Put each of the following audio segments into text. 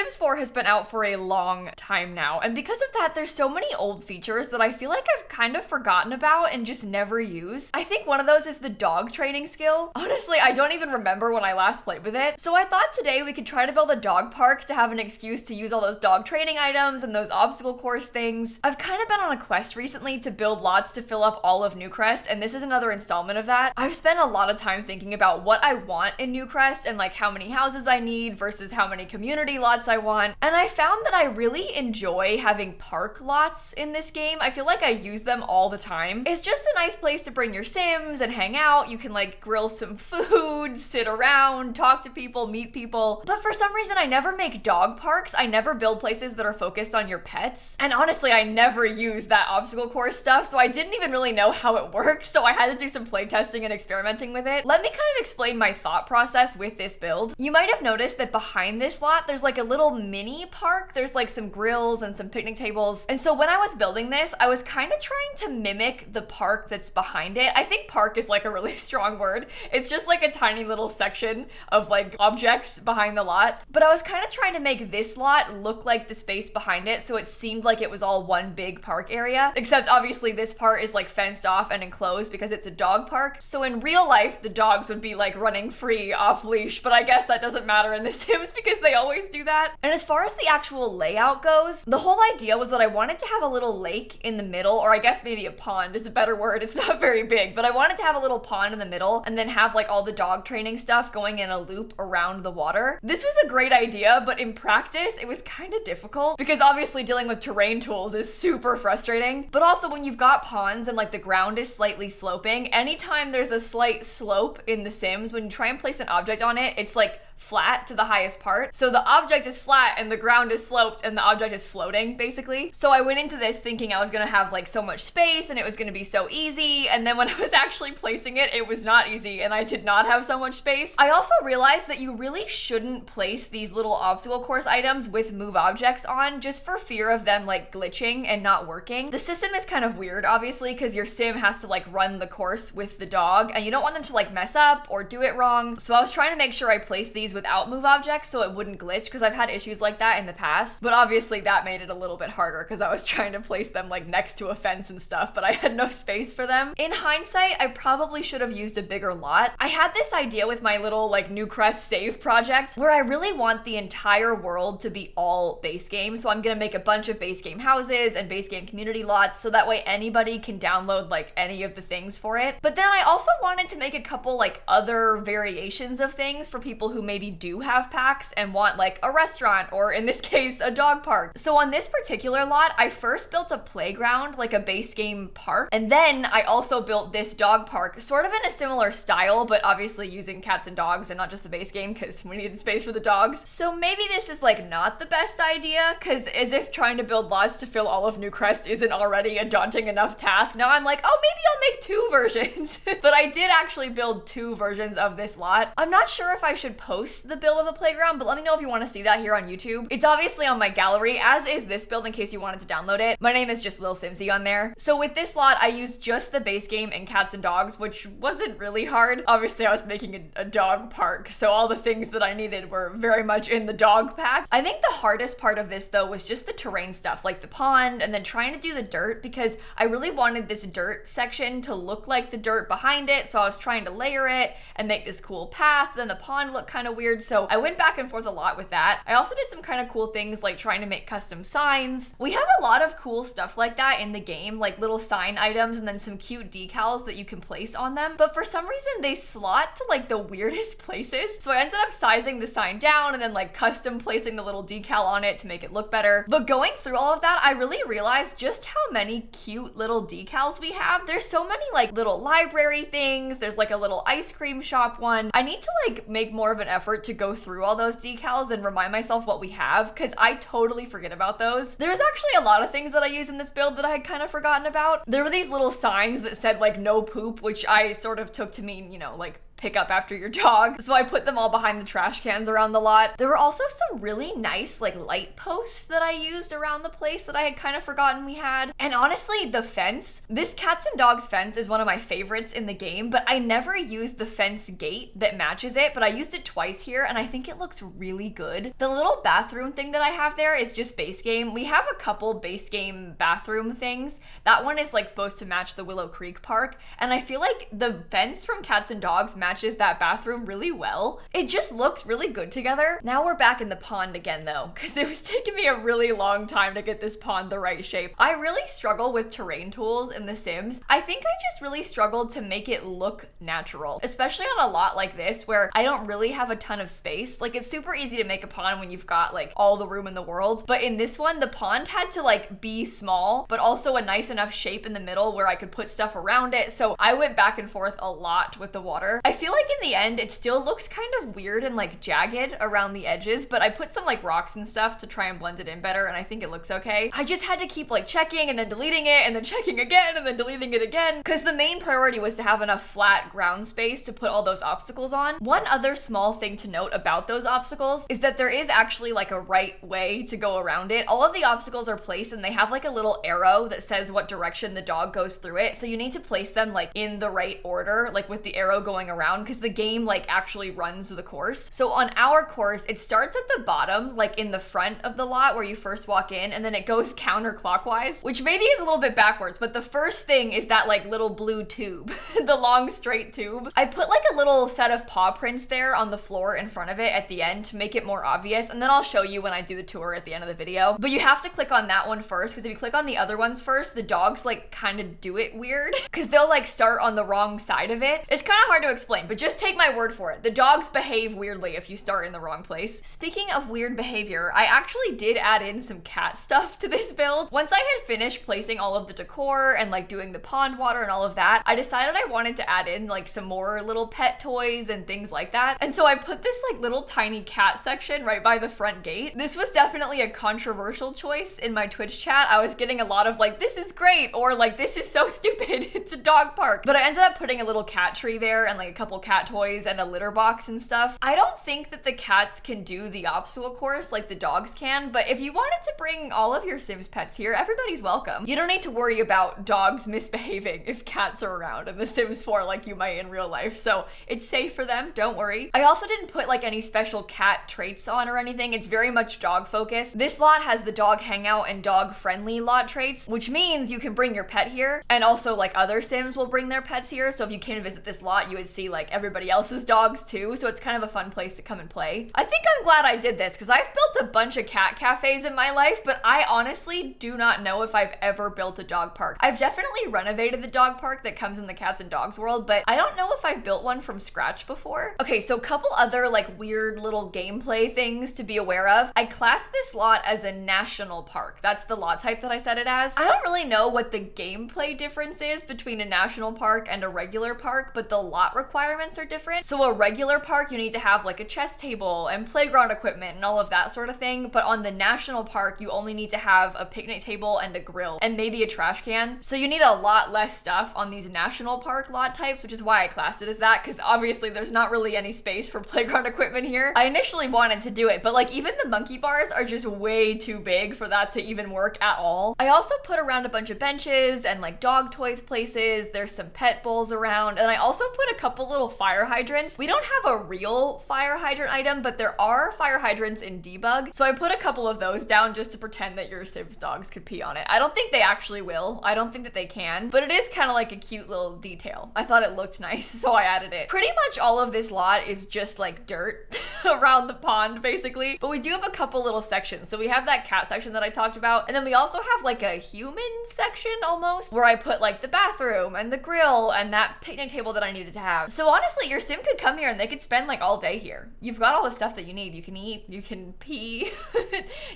Sims 4 has been out for a long time now, and because of that, there's so many old features that I feel like I've kind of forgotten about and just never use. I think one of those is the dog training skill. Honestly, I don't even remember when I last played with it. So I thought today we could try to build a dog park to have an excuse to use all those dog training items and those obstacle course things. I've kind of been on a quest recently to build lots to fill up all of Newcrest, and this is another installment of that. I've spent a lot of time thinking about what I want in Newcrest and like how many houses I need versus how many community lots I want, and I found that I really enjoy having park lots in this game. I feel like I use them all the time. It's just a nice place to bring your Sims and hang out. You can like grill some food, sit around, talk to people, meet people. But for some reason, I never make dog parks. I never build places that are focused on your pets. And honestly, I never use that obstacle course stuff, so I didn't even really know how it worked, so I had to do some playtesting and experimenting with it. Let me kind of explain my thought process with this build. You might have noticed that behind this lot, there's like a little mini park. There's like some grills and some picnic tables. And so when I was building this, I was kind of trying to mimic the park that's behind it. I think park is like a really strong word. It's just like a tiny little section of like objects behind the lot. But I was kind of trying to make this lot look like the space behind it, so it seemed like it was all one big park area. Except obviously this part is like fenced off and enclosed because it's a dog park. So in real life, the dogs would be like running free off leash, but I guess that doesn't matter in The Sims because they always do that. And as far as the actual layout goes, the whole idea was that I wanted to have a little lake in the middle, or I guess maybe a pond is a better word. It's not very big, but I wanted to have a little pond in the middle and then have like all the dog training stuff going in a loop around the water. This was a great idea, but in practice, it was kind of difficult because obviously dealing with terrain tools is super frustrating. But also when you've got ponds and like the ground is slightly sloping, anytime there's a slight slope in The Sims, when you try and place an object on it, it's like flat to the highest part. So the object is flat and the ground is sloped and the object is floating basically. So I went into this thinking I was gonna have like so much space and it was gonna be so easy, and then when I was actually placing it, it was not easy and I did not have so much space. I also realized that you really shouldn't place these little obstacle course items with move objects on, just for fear of them like glitching and not working. The system is kind of weird obviously because your Sim has to like run the course with the dog and you don't want them to like mess up or do it wrong. So I was trying to make sure I placed these without move objects so it wouldn't glitch, because I've had issues like that in the past. But obviously that made it a little bit harder because I was trying to place them like next to a fence and stuff, but I had no space for them. In hindsight, I probably should have used a bigger lot. I had this idea with my little like Newcrest save project where I really want the entire world to be all base game. So I'm gonna make a bunch of base game houses and base game community lots so that way anybody can download like any of the things for it. But then I also wanted to make a couple like other variations of things for people who maybe do have packs and want like a restaurant, or in this case, a dog park. So on this particular lot, I first built a playground, like a base game park, and then I also built this dog park, sort of in a similar style, but obviously using cats and dogs and not just the base game because we needed space for the dogs. So maybe this is like not the best idea, because as if trying to build lots to fill all of Newcrest isn't already a daunting enough task, now I'm like, oh, maybe I'll make 2 versions. But I did actually build 2 versions of this lot. I'm not sure if I should post the build of the playground, but let me know if you want to see that here on YouTube. It's obviously on my gallery, as is this build in case you wanted to download it. My name is just lilsimsie on there. So with this lot, I used just the base game and cats and dogs, which wasn't really hard. Obviously, I was making a dog park, so all the things that I needed were very much in the dog pack. I think the hardest part of this though was just the terrain stuff, like the pond, and then trying to do the dirt, because I really wanted this dirt section to look like the dirt behind it, so I was trying to layer it and make this cool path. Then the pond looked kind of weird, so I went back and forth a lot with that. I also did some kind of cool things like trying to make custom signs. We have a lot of cool stuff like that in the game, like little sign items and then some cute decals that you can place on them, but for some reason they slot to like the weirdest places. So I ended up sizing the sign down and then like custom placing the little decal on it to make it look better. But going through all of that, I really realized just how many cute little decals we have. There's so many like little library things. There's like a little ice cream shop one. I need to like make more of an effort to go through all those decals and remind myself what we have, because I totally forget about those. There's actually a lot of things that I use in this build that I had kind of forgotten about. There were these little signs that said like no poop, which I sort of took to mean, you know, like pick up after your dog. So I put them all behind the trash cans around the lot. There were also some really nice like light posts that I used around the place that I had kind of forgotten we had. And honestly, the fence, this cats and dogs fence is one of my favorites in the game, but I never used the fence gate that matches it, but I used it twice here and I think it looks really good. The little bathroom thing that I have there is just base game. We have a couple base game bathroom things. That one is like supposed to match the Willow Creek Park, and I feel like the fence from Cats and Dogs matches that bathroom really well. It just looks really good together. Now we're back in the pond again though, because it was taking me a really long time to get this pond the right shape. I really struggle with terrain tools in The Sims. I think I just really struggled to make it look natural, especially on a lot like this where I don't really have a ton of space. Like, it's super easy to make a pond when you've got like all the room in the world, but in this one the pond had to like be small but also a nice enough shape in the middle where I could put stuff around it, so I went back and forth a lot with the water. I feel like in the end it still looks kind of weird and like jagged around the edges, but I put some like rocks and stuff to try and blend it in better, and I think it looks okay. I just had to keep like checking and then deleting it and then checking again and then deleting it again, because the main priority was to have enough flat ground space to put all those obstacles on. One other small thing to note about those obstacles is that there is actually like a right way to go around it. All of the obstacles are placed and they have like a little arrow that says what direction the dog goes through it, so you need to place them like in the right order, like with the arrow going around, because the game like actually runs the course. So on our course, it starts at the bottom, like in the front of the lot where you first walk in, and then it goes counterclockwise, which maybe is a little bit backwards, but the first thing is that like little blue tube, the long straight tube. I put like a little set of paw prints there on the floor in front of it at the end to make it more obvious, and then I'll show you when I do the tour at the end of the video. But you have to click on that one first, because if you click on the other ones first, the dogs like kind of do it weird, because they'll like start on the wrong side of it. It's kind of hard to explain, but just take my word for it. The dogs behave weirdly if you start in the wrong place. Speaking of weird behavior, I actually did add in some cat stuff to this build. Once I had finished placing all of the decor and like doing the pond water and all of that, I decided I wanted to add in like some more little pet toys and things like that. And so I put this like little tiny cat section right by the front gate. This was definitely a controversial choice in my Twitch chat. I was getting a lot of like, this is great, or like, this is so stupid, it's a dog park. But I ended up putting a little cat tree there and like a couple cat toys and a litter box and stuff. I don't think that the cats can do the obstacle course like the dogs can, but if you wanted to bring all of your Sims pets here, everybody's welcome. You don't need to worry about dogs misbehaving if cats are around in The Sims 4 like you might in real life, so it's safe for them, don't worry. I also didn't put like any special cat traits on or anything. It's very much dog focused. This lot has the dog hangout and dog friendly lot traits, which means you can bring your pet here, and also like other Sims will bring their pets here, so if you came to visit this lot you would see like everybody else's dogs too, so it's kind of a fun place to come and play. I think I'm glad I did this because I've built a bunch of cat cafes in my life, but I honestly do not know if I've ever built a dog park. I've definitely renovated the dog park that comes in the cats and dogs world, but I don't know if I've built one from scratch before. Okay, so a couple other like weird little gameplay things to be aware of. I classed this lot as a national park. That's the lot type that I set it as. I don't really know what the gameplay difference is between a national park and a regular park, but the lot requirements are different. So a regular park, you need to have like a chess table and playground equipment and all of that sort of thing, but on the national park, you only need to have a picnic table and a grill and maybe a trash can. So you need a lot less stuff on these national park lot types, which is why I classed it as that, because obviously there's not really any space for playground equipment here. I initially wanted to do it, but like even the monkey bars are just way too big for that to even work at all. I also put around a bunch of benches and like dog toys places. There's some pet bowls around, and I also put a couple little fire hydrants. We don't have a real fire hydrant item, but there are fire hydrants in debug, so I put a couple of those down just to pretend that your Sims dogs could pee on it. I don't think they actually will. I don't think that they can, but it is kind of like a cute little detail. I thought it looked nice, so I added it. Pretty much all of this lot is just like dirt around the pond basically, but we do have a couple little sections. So we have that cat section that I talked about, and then we also have like a human section almost, where I put like the bathroom and the grill and that picnic table that I needed to have. So honestly, your Sim could come here and they could spend like all day here. You've got all the stuff that you need. You can eat, you can pee,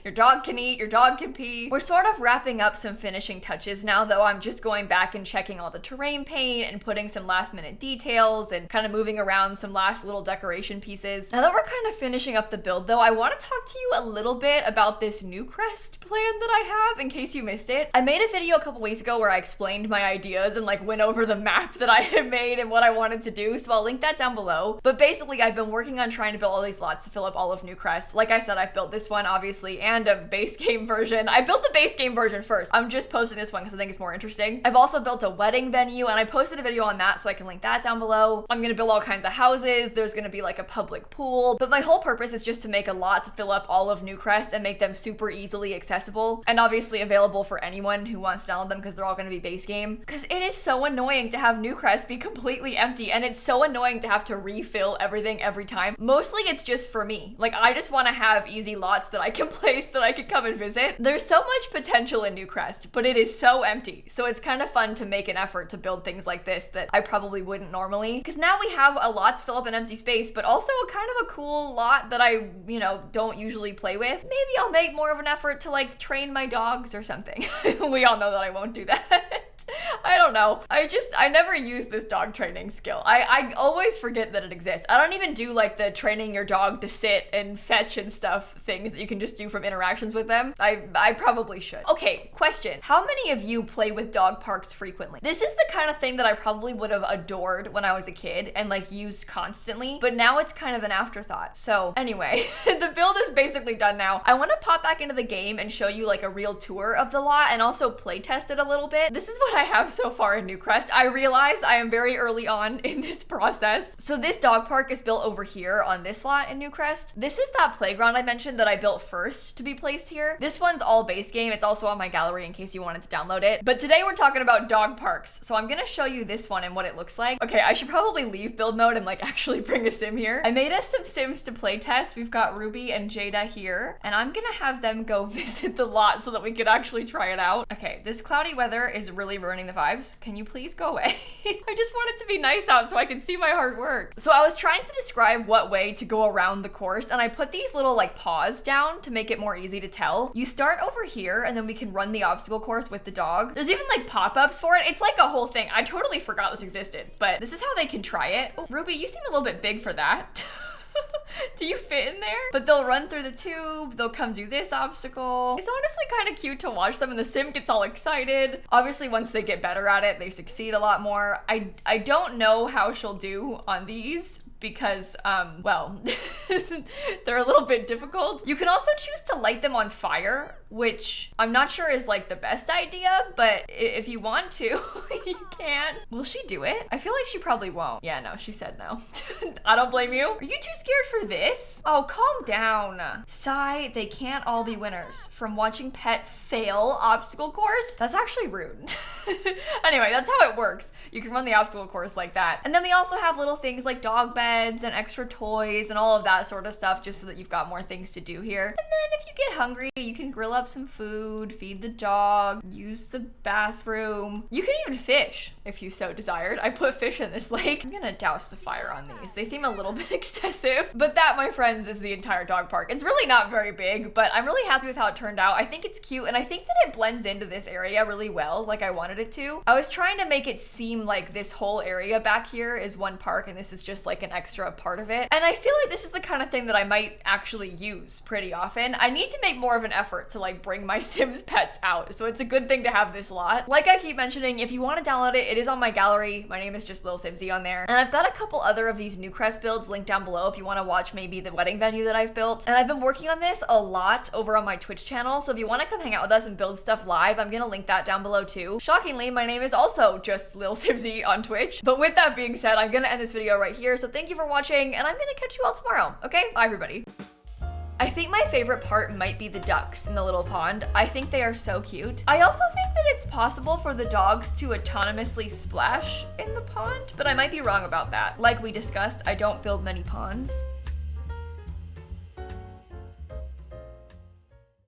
your dog can eat, your dog can pee. We're sort of wrapping up some finishing touches now, though. I'm just going back and checking all the terrain paint and putting some last minute details and kind of moving around some last little decoration pieces. Now that we're kind of finishing up the build though, I want to talk to you a little bit about this Newcrest plan that I have, in case you missed it. I made a video a couple weeks ago where I explained my ideas and like went over the map that I had made and what I wanted to do. do, so I'll link that down below. But basically, I've been working on trying to build all these lots to fill up all of Newcrest. Like I said, I've built this one, obviously, and a base game version. I built the base game version first. I'm just posting this one because I think it's more interesting. I've also built a wedding venue, and I posted a video on that, so I can link that down below. I'm gonna build all kinds of houses. There's gonna be like a public pool, but my whole purpose is just to make a lot to fill up all of Newcrest and make them super easily accessible, and obviously available for anyone who wants to download them because they're all gonna be base game. Because it is so annoying to have Newcrest be completely empty, and it's so annoying to have to refill everything every time. Mostly it's just for me. Like, I just want to have easy lots that I can place that I can come and visit. There's so much potential in Newcrest, but it is so empty. So it's kind of fun to make an effort to build things like this that I probably wouldn't normally. Because now we have a lot to fill up an empty space, but also kind of a cool lot that I, don't usually play with. Maybe I'll make more of an effort to like train my dogs or something. We all know that I won't do that. I don't know. I never use this dog training skill. I always forget that it exists. I don't even do like the training your dog to sit and fetch and stuff things that you can just do from interactions with them. I probably should. Okay, question. How many of you play with dog parks frequently? This is the kind of thing that I probably would have adored when I was a kid and like used constantly, but now it's kind of an afterthought. So anyway, the build is basically done now. I want to pop back into the game and show you like a real tour of the lot and also play test it a little bit. This is what I have so far in Newcrest. I realize I am very early on in this process. So this dog park is built over here on this lot in Newcrest. This is that playground I mentioned that I built first to be placed here. This one's all base game. It's also on my gallery in case you wanted to download it. But today we're talking about dog parks. So I'm gonna show you this one and what it looks like. Okay, I should probably leave build mode and like actually bring a sim here. I made us some sims to play test. We've got Ruby and Jada here, and I'm gonna have them go visit the lot so that we could actually try it out. Okay, this cloudy weather is really ruining the vibes. Can you please go away? I just want it to be nice out so I can see my hard work. So I was trying to describe what way to go around the course, and I put these little like paws down to make it more easy to tell. You start over here, and then we can run the obstacle course with the dog. There's even like pop-ups for it. It's like a whole thing. I totally forgot this existed, but this is how they can try it. Oh, Ruby, you seem a little bit big for that. Do you fit in there? But they'll run through the tube, they'll come do this obstacle. It's honestly kind of cute to watch them, and the sim gets all excited. Obviously, once they get better at it, they succeed a lot more. I don't know how she'll do on these, because, well, they're a little bit difficult. You can also choose to light them on fire, which I'm not sure is like the best idea, but if you want to, you can. Will she do it? I feel like she probably won't. Yeah, no, she said no. I don't blame you. Are you too scared for this? Oh, calm down. Sigh, they can't all be winners. From watching pet fail obstacle course? That's actually rude. Anyway, that's how it works. You can run the obstacle course like that. And then we also have little things like dog beds and extra toys and all of that sort of stuff, just so that you've got more things to do here. And then if you get hungry, you can grill up some food, feed the dog, use the bathroom. You can even fish if you so desired. I put fish in this lake. I'm gonna douse the fire on these. They seem a little bit excessive, but that, my friends, is the entire dog park. It's really not very big, but I'm really happy with how it turned out. I think it's cute, and I think that it blends into this area really well, like I wanted it to. I was trying to make it seem like this whole area back here is one park, and this is just like an extra part of it. And I feel like this is the kind of thing that I might actually use pretty often. I need to make more of an effort to like bring my Sims pets out, so it's a good thing to have this lot. Like I keep mentioning, if you want to download it, it is on my gallery. My name is just lilsimsie on there. And I've got a couple other of these Newcrest builds linked down below if you want to watch maybe the wedding venue that I've built. And I've been working on this a lot over on my Twitch channel, so if you want to come hang out with us and build stuff live, I'm gonna link that down below too. Shockingly, my name is also just lilsimsie on Twitch. But with that being said, I'm gonna end this video right here, so thank you for watching, and I'm gonna catch you all tomorrow. Okay, bye everybody. I think my favorite part might be the ducks in the little pond. I think they are so cute. I also think that it's possible for the dogs to autonomously splash in the pond, but I might be wrong about that. Like we discussed, I don't build many ponds.